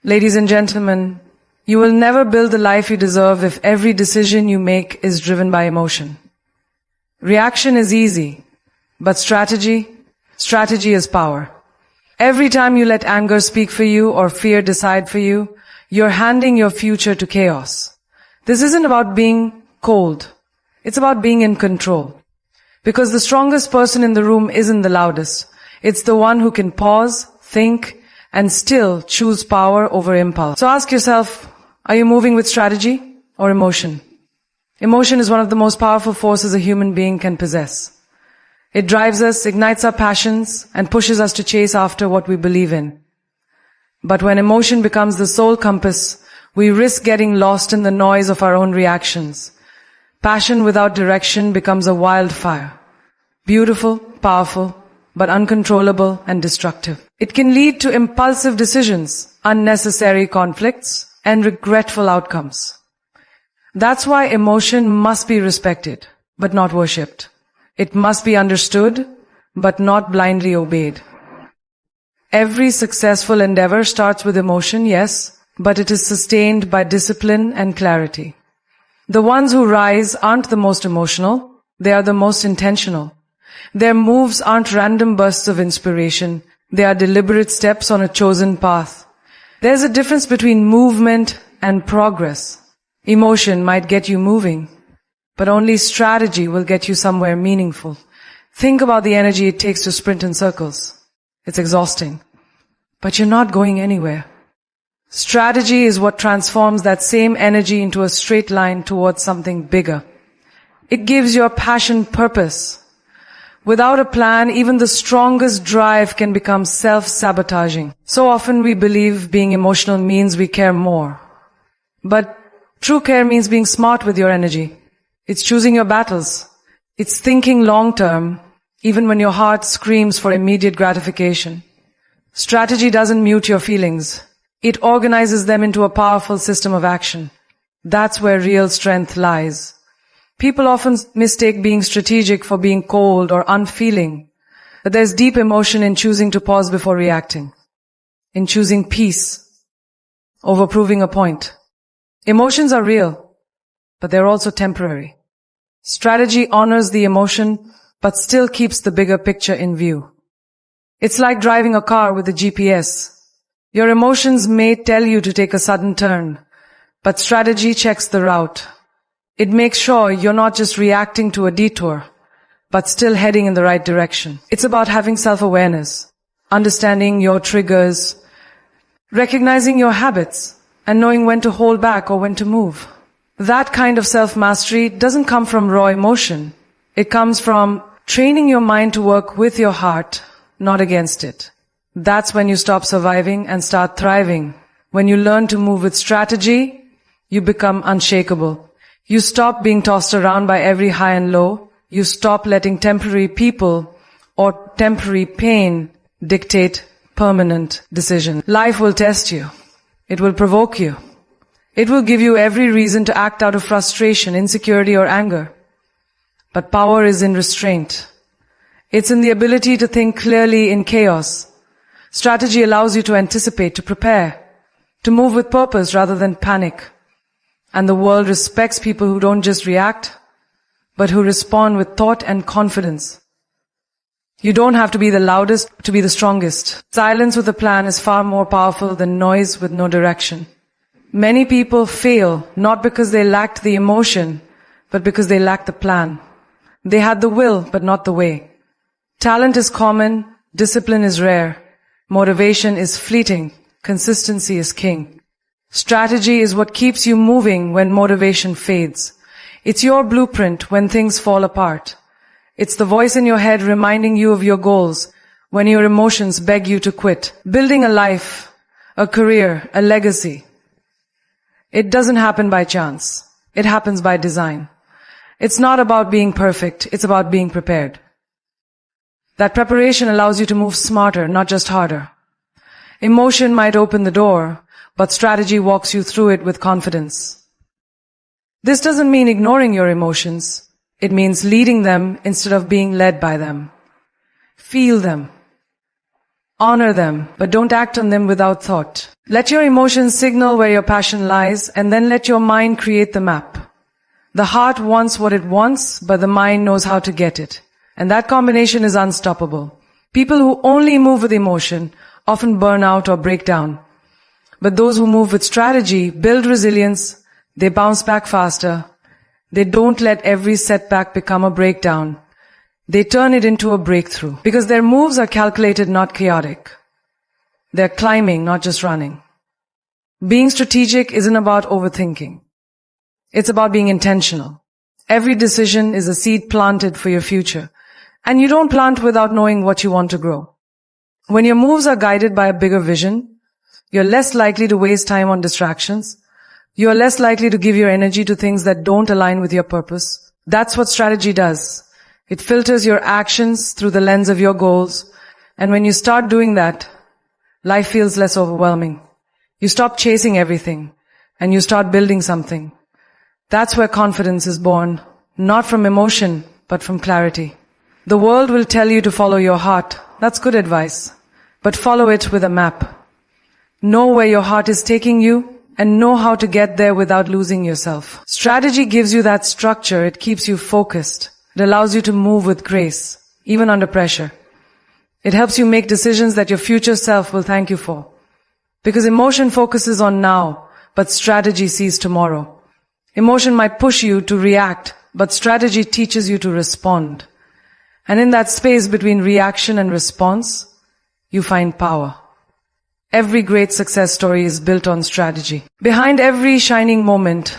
Ladies and gentlemen, you will never build the life you deserve if every decision you make is driven by emotion. Reaction is easy, but strategy is power. Every time you let anger speak for you or fear decide for you, you're handing your future to chaos. This isn't about being cold. It's about being in control. Because the strongest person in the room isn't the loudest. It's the one who can pause, think, and still choose power over impulse. So ask yourself, are you moving with strategy or emotion? Emotion is one of the most powerful forces a human being can possess. It drives us, ignites our passions, and pushes us to chase after what we believe in. But when emotion becomes the sole compass, we risk getting lost in the noise of our own reactions. Passion without direction becomes a wildfire. Beautiful, powerful, but uncontrollable and destructive. It can lead to impulsive decisions, unnecessary conflicts, and regretful outcomes. That's why emotion must be respected, but not worshipped. It must be understood, but not blindly obeyed. Every successful endeavor starts with emotion, yes, but it is sustained by discipline and clarity. The ones who rise aren't the most emotional, they are the most intentional. Their moves aren't random bursts of inspiration, they are deliberate steps on a chosen path. There's a difference between movement and progress. Emotion might get you moving, but only strategy will get you somewhere meaningful. Think about the energy it takes to sprint in circles. It's exhausting, but you're not going anywhere. Strategy is what transforms that same energy into a straight line towards something bigger. It gives your passion purpose. Without a plan, even the strongest drive can become self-sabotaging. So often we believe being emotional means we care more. But true care means being smart with your energy. It's choosing your battles. It's thinking long-term, even when your heart screams for immediate gratification. Strategy doesn't mute your feelings. It organizes them into a powerful system of action. That's where real strength lies. People often mistake being strategic for being cold or unfeeling. But there's deep emotion in choosing to pause before reacting. In choosing peace over proving a point. Emotions are real, but they're also temporary. Strategy honors the emotion, but still keeps the bigger picture in view. It's like driving a car with a GPS. Your emotions may tell you to take a sudden turn, but strategy checks the route. It makes sure you're not just reacting to a detour, but still heading in the right direction. It's about having self-awareness, understanding your triggers, recognizing your habits, and knowing when to hold back or when to move. That kind of self-mastery doesn't come from raw emotion. It comes from training your mind to work with your heart, not against it. That's when you stop surviving and start thriving. When you learn to move with strategy, you become unshakable. You stop being tossed around by every high and low. You stop letting temporary people or temporary pain dictate permanent decisions. Life will test you. It will provoke you. It will give you every reason to act out of frustration, insecurity, or anger. But power is in restraint. It's in the ability to think clearly in chaos. Strategy allows you to anticipate, to prepare, to move with purpose rather than panic. And the world respects people who don't just react, but who respond with thought and confidence. You don't have to be the loudest to be the strongest. Silence with a plan is far more powerful than noise with no direction. Many people fail not because they lacked the emotion, but because they lacked the plan. They had the will, but not the way. Talent is common, discipline is rare, motivation is fleeting, consistency is king. Strategy is what keeps you moving when motivation fades. It's your blueprint when things fall apart. It's the voice in your head reminding you of your goals when your emotions beg you to quit. Building a life, a career, a legacy. It doesn't happen by chance. It happens by design. It's not about being perfect. It's about being prepared. That preparation allows you to move smarter, not just harder. Emotion might open the door, but strategy walks you through it with confidence. This doesn't mean ignoring your emotions. It means leading them instead of being led by them. Feel them. Honor them, but don't act on them without thought. Let your emotions signal where your passion lies, and then let your mind create the map. The heart wants what it wants, but the mind knows how to get it. And that combination is unstoppable. People who only move with emotion often burn out or break down. But those who move with strategy build resilience, they bounce back faster. They don't let every setback become a breakdown. They turn it into a breakthrough. Because their moves are calculated, not chaotic. They're climbing, not just running. Being strategic isn't about overthinking. It's about being intentional. Every decision is a seed planted for your future. And you don't plant without knowing what you want to grow. When your moves are guided by a bigger vision, you're less likely to waste time on distractions. You're less likely to give your energy to things that don't align with your purpose. That's what strategy does. It filters your actions through the lens of your goals. And when you start doing that, life feels less overwhelming. You stop chasing everything and you start building something. That's where confidence is born, not from emotion, but from clarity. The world will tell you to follow your heart. That's good advice. But follow it with a map. Know where your heart is taking you and know how to get there without losing yourself. Strategy gives you that structure. It keeps you focused. It allows you to move with grace, even under pressure. It helps you make decisions that your future self will thank you for. Because emotion focuses on now, but strategy sees tomorrow. Emotion might push you to react, but strategy teaches you to respond. And in that space between reaction and response, you find power. Every great success story is built on strategy. Behind every shining moment,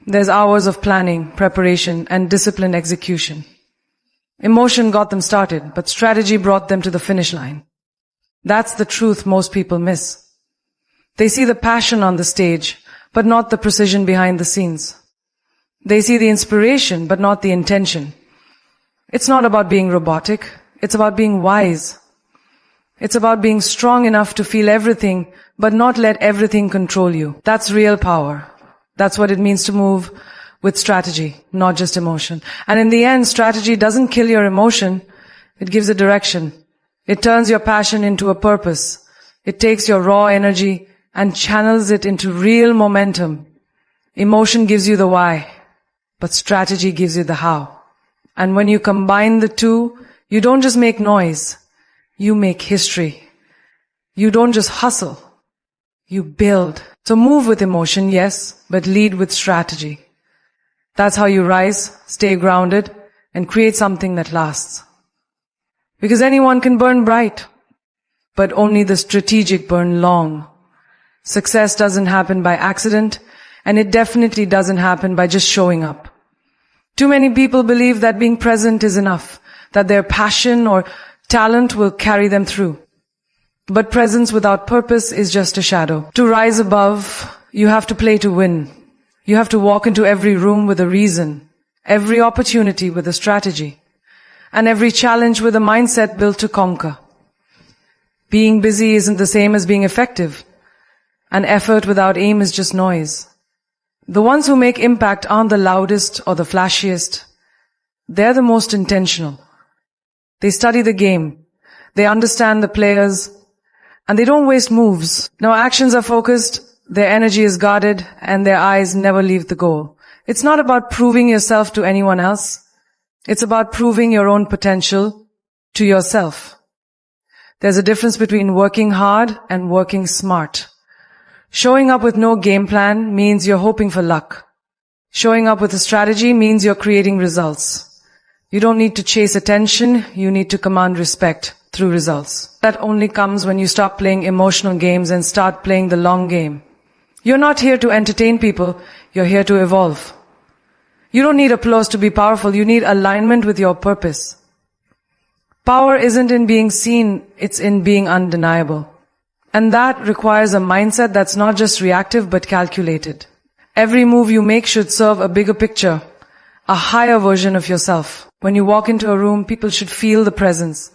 there's hours of planning, preparation, and disciplined execution. Emotion got them started, but strategy brought them to the finish line. That's the truth most people miss. They see the passion on the stage, but not the precision behind the scenes. They see the inspiration, but not the intention. It's not about being robotic. It's about being wise. It's about being strong enough to feel everything, but not let everything control you. That's real power. That's what it means to move with strategy, not just emotion. And in the end, strategy doesn't kill your emotion. It gives it direction. It turns your passion into a purpose. It takes your raw energy and channels it into real momentum. Emotion gives you the why, but strategy gives you the how. And when you combine the two, you don't just make noise. You make history. You don't just hustle. You build. So move with emotion, yes, but lead with strategy. That's how you rise, stay grounded, and create something that lasts. Because anyone can burn bright, but only the strategic burn long. Success doesn't happen by accident, and it definitely doesn't happen by just showing up. Too many people believe that being present is enough, that their passion or talent will carry them through. But presence without purpose is just a shadow. To rise above, you have to play to win. You have to walk into every room with a reason, every opportunity with a strategy, and every challenge with a mindset built to conquer. Being busy isn't the same as being effective. And effort without aim is just noise. The ones who make impact aren't the loudest or the flashiest. They're the most intentional. They study the game. They understand the players. And they don't waste moves. No, actions are focused, their energy is guarded, and their eyes never leave the goal. It's not about proving yourself to anyone else. It's about proving your own potential to yourself. There's a difference between working hard and working smart. Showing up with no game plan means you're hoping for luck. Showing up with a strategy means you're creating results. You don't need to chase attention, you need to command respect through results. That only comes when you stop playing emotional games and start playing the long game. You're not here to entertain people, you're here to evolve. You don't need applause to be powerful, you need alignment with your purpose. Power isn't in being seen, it's in being undeniable. And that requires a mindset that's not just reactive but calculated. Every move you make should serve a bigger picture, a higher version of yourself. When you walk into a room, people should feel the presence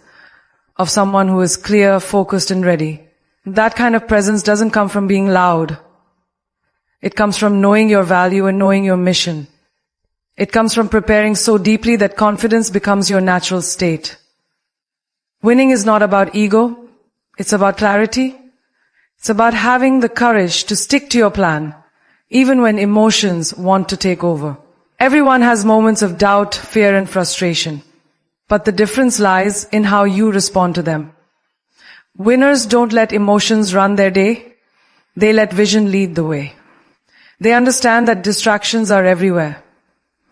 of someone who is clear, focused, and ready. That kind of presence doesn't come from being loud. It comes from knowing your value and knowing your mission. It comes from preparing so deeply that confidence becomes your natural state. Winning is not about ego, It's about clarity. It's about having the courage to stick to your plan, even when emotions want to take over. Everyone has moments of doubt, fear, and frustration. But the difference lies in how you respond to them. Winners don't let emotions run their day. They let vision lead the way. They understand that distractions are everywhere,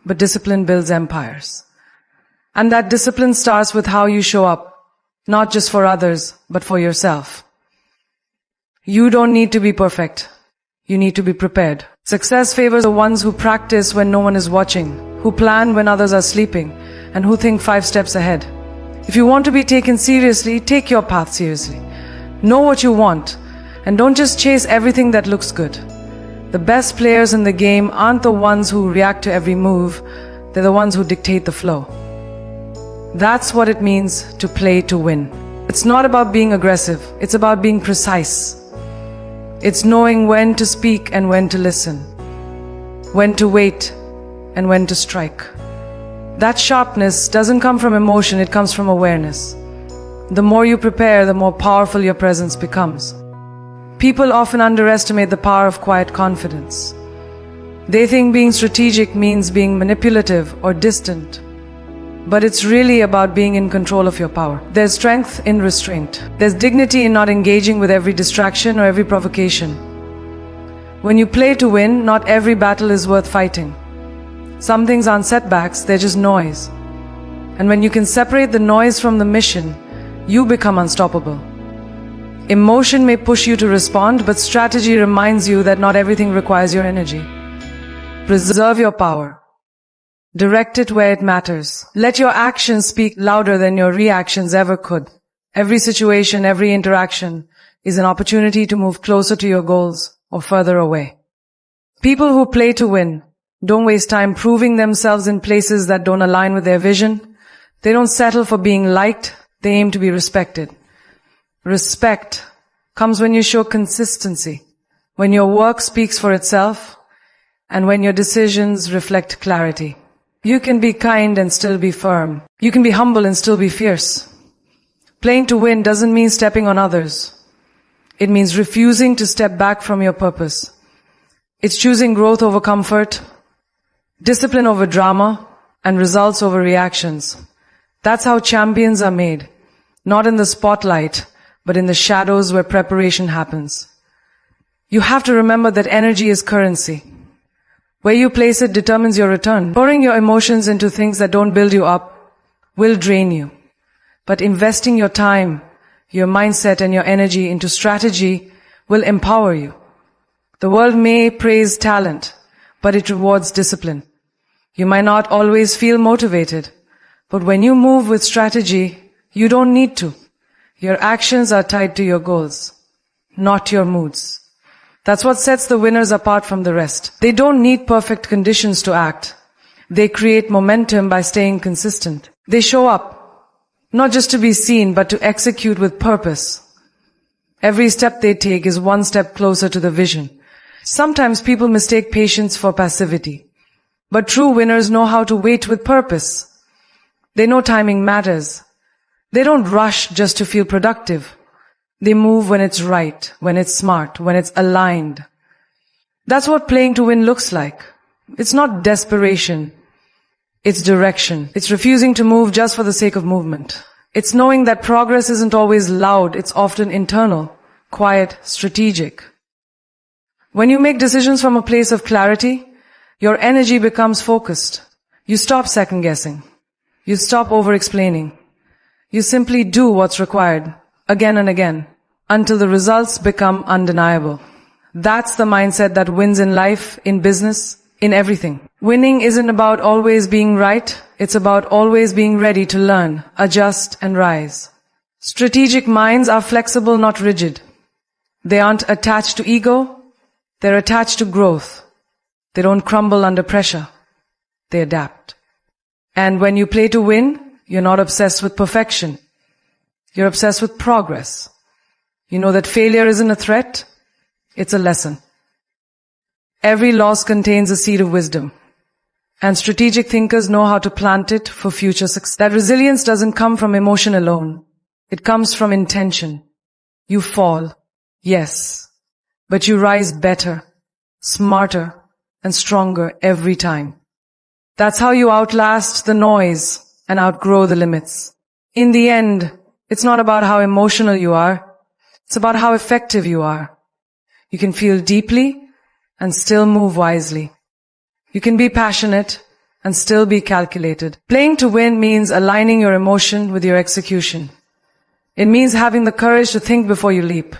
but discipline builds empires. And that discipline starts with how you show up, not just for others, but for yourself. You don't need to be perfect. You need to be prepared. Success favors the ones who practice when no one is watching, who plan when others are sleeping, and who think 5 steps ahead. If you want to be taken seriously, take your path seriously. Know what you want, and don't just chase everything that looks good. The best players in the game aren't the ones who react to every move, they're the ones who dictate the flow. That's what it means to play to win. It's not about being aggressive, it's about being precise. It's knowing when to speak and when to listen, when to wait and when to strike. That sharpness doesn't come from emotion, it comes from awareness. The more you prepare, the more powerful your presence becomes. People often underestimate the power of quiet confidence. They think being strategic means being manipulative or distant. But it's really about being in control of your power. There's strength in restraint. There's dignity in not engaging with every distraction or every provocation. When you play to win, not every battle is worth fighting. Some things aren't setbacks, they're just noise. And when you can separate the noise from the mission, you become unstoppable. Emotion may push you to respond, but strategy reminds you that not everything requires your energy. Preserve your power. Direct it where it matters. Let your actions speak louder than your reactions ever could. Every situation, every interaction is an opportunity to move closer to your goals or further away. People who play to win don't waste time proving themselves in places that don't align with their vision. They don't settle for being liked. They aim to be respected. Respect comes when you show consistency, when your work speaks for itself, and when your decisions reflect clarity. You can be kind and still be firm. You can be humble and still be fierce. Playing to win doesn't mean stepping on others. It means refusing to step back from your purpose. It's choosing growth over comfort, discipline over drama, and results over reactions. That's how champions are made. Not in the spotlight, but in the shadows where preparation happens. You have to remember that energy is currency. Where you place it determines your return. Pouring your emotions into things that don't build you up will drain you. But investing your time, your mindset, and your energy into strategy will empower you. The world may praise talent, but it rewards discipline. You might not always feel motivated, but when you move with strategy, you don't need to. Your actions are tied to your goals, not your moods. That's what sets the winners apart from the rest. They don't need perfect conditions to act. They create momentum by staying consistent. They show up, not just to be seen, but to execute with purpose. Every step they take is one step closer to the vision. Sometimes people mistake patience for passivity. But true winners know how to wait with purpose. They know timing matters. They don't rush just to feel productive. They move when it's right, when it's smart, when it's aligned. That's what playing to win looks like. It's not desperation. It's direction. It's refusing to move just for the sake of movement. It's knowing that progress isn't always loud. It's often internal, quiet, strategic. When you make decisions from a place of clarity, your energy becomes focused. You stop second guessing. You stop over-explaining. You simply do what's required, again and again, until the results become undeniable. That's the mindset that wins in life, in business, in everything. Winning isn't about always being right. It's about always being ready to learn, adjust, and rise. Strategic minds are flexible, not rigid. They aren't attached to ego. They're attached to growth. They don't crumble under pressure. They adapt. And when you play to win, you're not obsessed with perfection. You're obsessed with progress. You know that failure isn't a threat, it's a lesson. Every loss contains a seed of wisdom. And strategic thinkers know how to plant it for future success. That resilience doesn't come from emotion alone. It comes from intention. You fall, yes, but you rise better, smarter, and stronger every time. That's how you outlast the noise and outgrow the limits. In the end, it's not about how emotional you are, it's about how effective you are. You can feel deeply and still move wisely. You can be passionate and still be calculated. Playing to win means aligning your emotion with your execution. It means having the courage to think before you leap,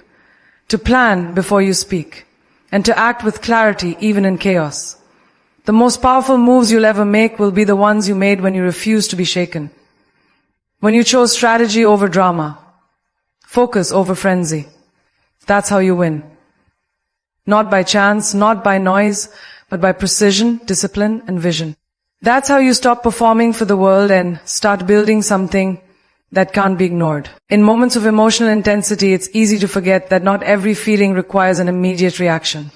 to plan before you speak, and to act with clarity even in chaos. The most powerful moves you'll ever make will be the ones you made when you refused to be shaken. When you chose strategy over drama, focus over frenzy. That's how you win. Not by chance, not by noise, but by precision, discipline, and vision. That's how you stop performing for the world and start building something that can't be ignored. In moments of emotional intensity, it's easy to forget that not every feeling requires an immediate reaction.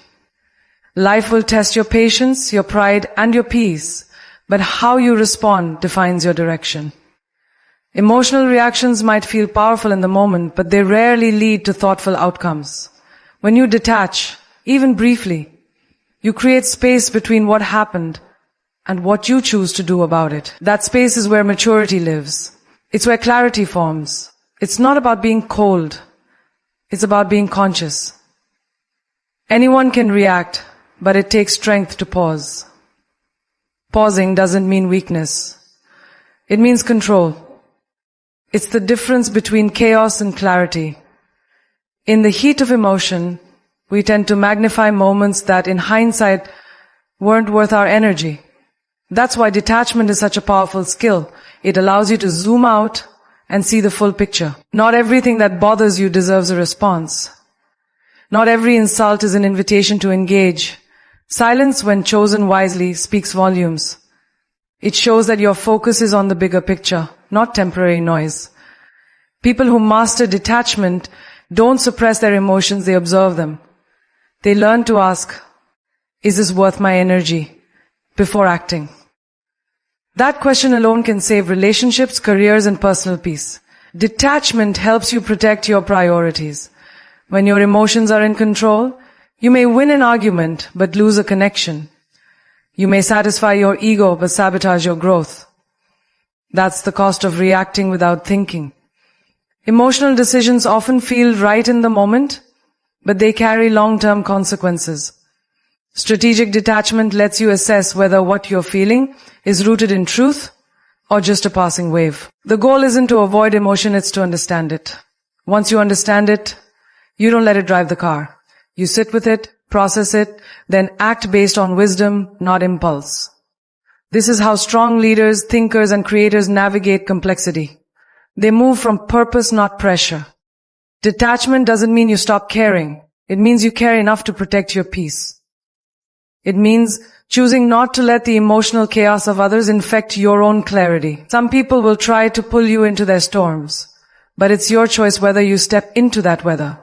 Life will test your patience, your pride, and your peace, but how you respond defines your direction. Emotional reactions might feel powerful in the moment, but they rarely lead to thoughtful outcomes. When you detach, even briefly, you create space between what happened and what you choose to do about it. That space is where maturity lives. It's where clarity forms. It's not about being cold. It's about being conscious. Anyone can react, but it takes strength to pause. Pausing doesn't mean weakness. It means control. It's the difference between chaos and clarity. In the heat of emotion, we tend to magnify moments that in hindsight weren't worth our energy. That's why detachment is such a powerful skill. It allows you to zoom out and see the full picture. Not everything that bothers you deserves a response. Not every insult is an invitation to engage. Silence, when chosen wisely, speaks volumes. It shows that your focus is on the bigger picture, not temporary noise. People who master detachment don't suppress their emotions, they observe them. They learn to ask, is this worth my energy? Before acting. That question alone can save relationships, careers, and personal peace. Detachment helps you protect your priorities. When your emotions are in control, you may win an argument but lose a connection. You may satisfy your ego but sabotage your growth. That's the cost of reacting without thinking. Emotional decisions often feel right in the moment, but they carry long-term consequences. Strategic detachment lets you assess whether what you're feeling is rooted in truth or just a passing wave. The goal isn't to avoid emotion, it's to understand it. Once you understand it, you don't let it drive the car. You sit with it, process it, then act based on wisdom, not impulse. This is how strong leaders, thinkers, and creators navigate complexity. They move from purpose, not pressure. Detachment doesn't mean you stop caring. It means you care enough to protect your peace. It means choosing not to let the emotional chaos of others infect your own clarity. Some people will try to pull you into their storms, but it's your choice whether you step into that weather.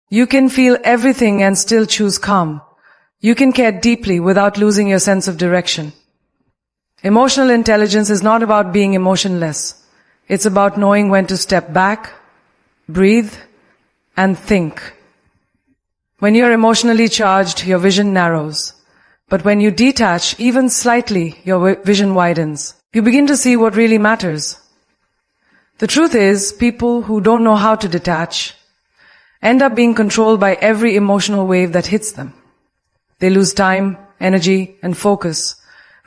You can feel everything and still choose calm. You can care deeply without losing your sense of direction. Emotional intelligence is not about being emotionless. It's about knowing when to step back, breathe, and think. When you're emotionally charged, your vision narrows. But when you detach, even slightly, your vision widens. You begin to see what really matters. The truth is, people who don't know how to detach end up being controlled by every emotional wave that hits them. They lose time, energy, and focus,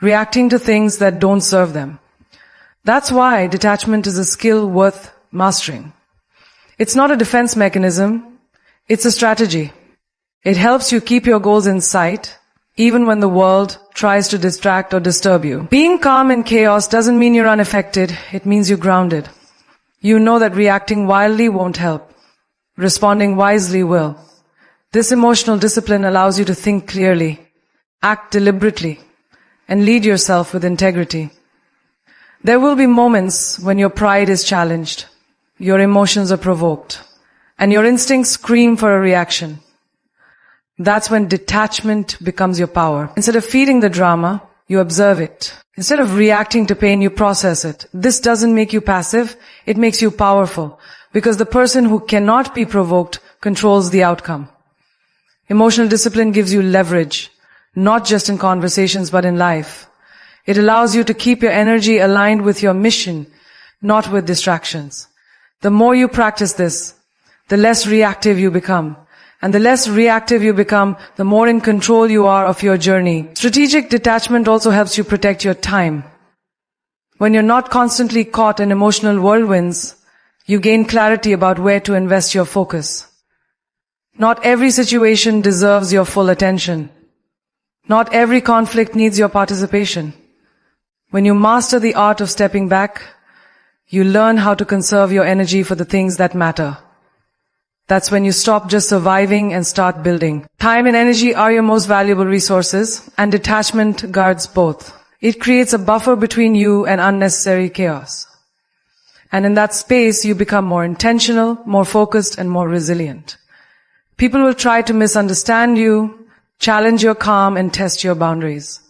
reacting to things that don't serve them. That's why detachment is a skill worth mastering. It's not a defense mechanism, it's a strategy. It helps you keep your goals in sight, even when the world tries to distract or disturb you. Being calm in chaos doesn't mean you're unaffected, it means you're grounded. You know that reacting wildly won't help. Responding wisely will. This emotional discipline allows you to think clearly, act deliberately, and lead yourself with integrity. There will be moments when your pride is challenged, your emotions are provoked, and your instincts scream for a reaction. That's when detachment becomes your power. Instead of feeding the drama, you observe it. Instead of reacting to pain, you process it. This doesn't make you passive, it makes you powerful, because the person who cannot be provoked controls the outcome. Emotional discipline gives you leverage, not just in conversations but in life. It allows you to keep your energy aligned with your mission, not with distractions. The more you practice this, the less reactive you become. And the less reactive you become, the more in control you are of your journey. Strategic detachment also helps you protect your time. When you're not constantly caught in emotional whirlwinds, you gain clarity about where to invest your focus. Not every situation deserves your full attention. Not every conflict needs your participation. When you master the art of stepping back, you learn how to conserve your energy for the things that matter. That's when you stop just surviving and start building. Time and energy are your most valuable resources, and detachment guards both. It creates a buffer between you and unnecessary chaos. And in that space, you become more intentional, more focused, and more resilient. People will try to misunderstand you, challenge your calm, and test your boundaries.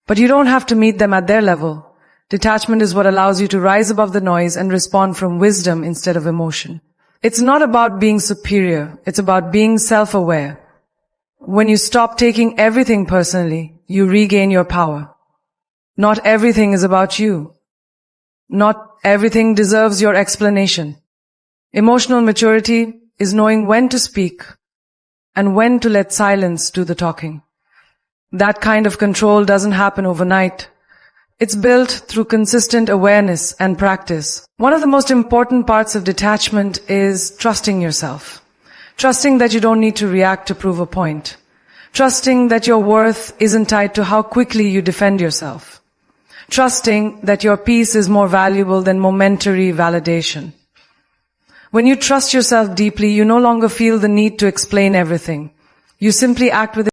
But you don't have to meet them at their level. Detachment is what allows you to rise above the noise and respond from wisdom instead of emotion. It's not about being superior. It's about being self-aware. When you stop taking everything personally, you regain your power. Not everything is about you. Not everything deserves your explanation. Emotional maturity is knowing when to speak and when to let silence do the talking. That kind of control doesn't happen overnight. It's built through consistent awareness and practice. One of the most important parts of detachment is trusting yourself. Trusting that you don't need to react to prove a point. Trusting that your worth isn't tied to how quickly you defend yourself. Trusting that your peace is more valuable than momentary validation. When you trust yourself deeply, you no longer feel the need to explain everything. You simply act with